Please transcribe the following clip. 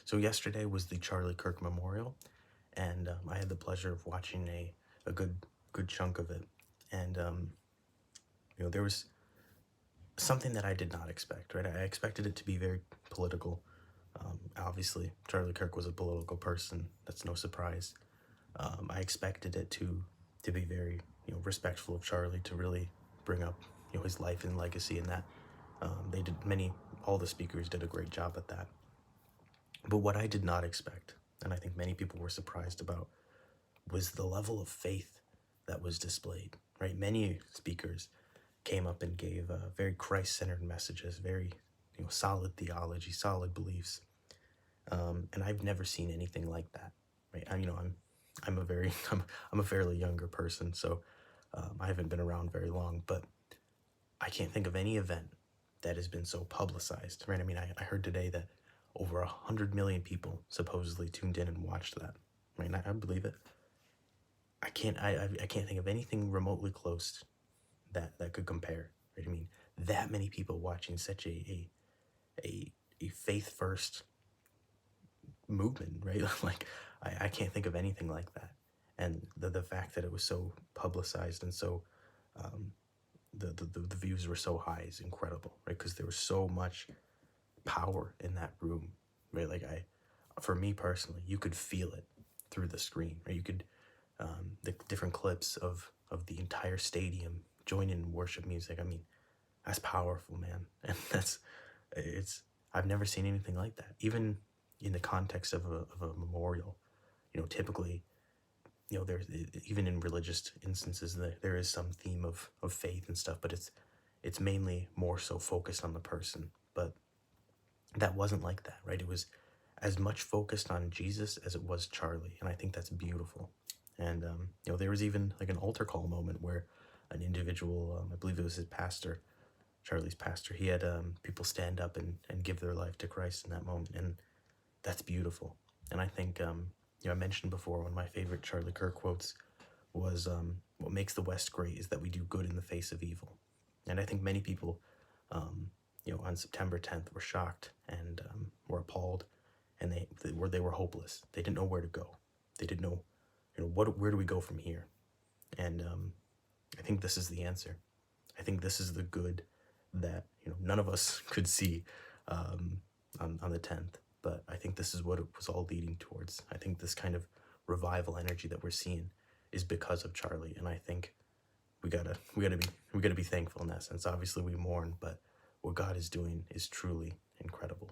So yesterday was the Charlie Kirk Memorial, and I had the pleasure of watching a good chunk of it. And there was something that I did not expect. Right, I expected it to be very political. Obviously, Charlie Kirk was a political person. That's no surprise. I expected it to be very respectful of Charlie, to really bring up his life and legacy, and that they did many all the speakers did a great job at that. But what I did not expect, and I think many people were surprised about, was the level of faith that was displayed. Right, many speakers came up and gave very Christ-centered messages, very solid theology, solid beliefs, and I've never seen anything like that. Right, I'm a very I'm a fairly younger person, so I haven't been around very long, but I can't think of any event that has been so publicized. Right, I mean, I heard today that over 100 million people supposedly tuned in and watched that. Right, and I believe it. I can't think of anything remotely close that could compare. Right, I mean, that many people watching such a faith first movement, right? Like, I can't think of anything like that. And the fact that it was so publicized and so um, the views were so high is incredible, right? Because there was so much power in that room, right? Like, for me personally, you could feel it through the screen, right? You could the different clips of the entire stadium join in worship music. I mean, that's powerful, man. And it's I've never seen anything like that, even in the context of a memorial. Typically, there's, even in religious instances, there is some theme of faith and stuff, but it's mainly more so focused on the person. But that wasn't like that, right? It was as much focused on Jesus as it was Charlie, and I think that's beautiful. And there was even like an altar call moment where an individual, I believe it was his pastor, Charlie's pastor, he had people stand up and give their life to Christ in that moment, and that's beautiful. And I think I mentioned before, one of my favorite Charlie Kirk quotes was, "What makes the West great is that we do good in the face of evil." And I think many people, on September 10th, were shocked and were appalled, and they were hopeless. They didn't know where to go. They didn't know, where do we go from here? And I think this is the answer. I think this is the good that none of us could see on the 10th. But I think this is what it was all leading towards. I think this kind of revival energy that we're seeing is because of Charlie, and I think we gotta be thankful in that sense. Obviously, we mourn, but what God is doing is truly incredible.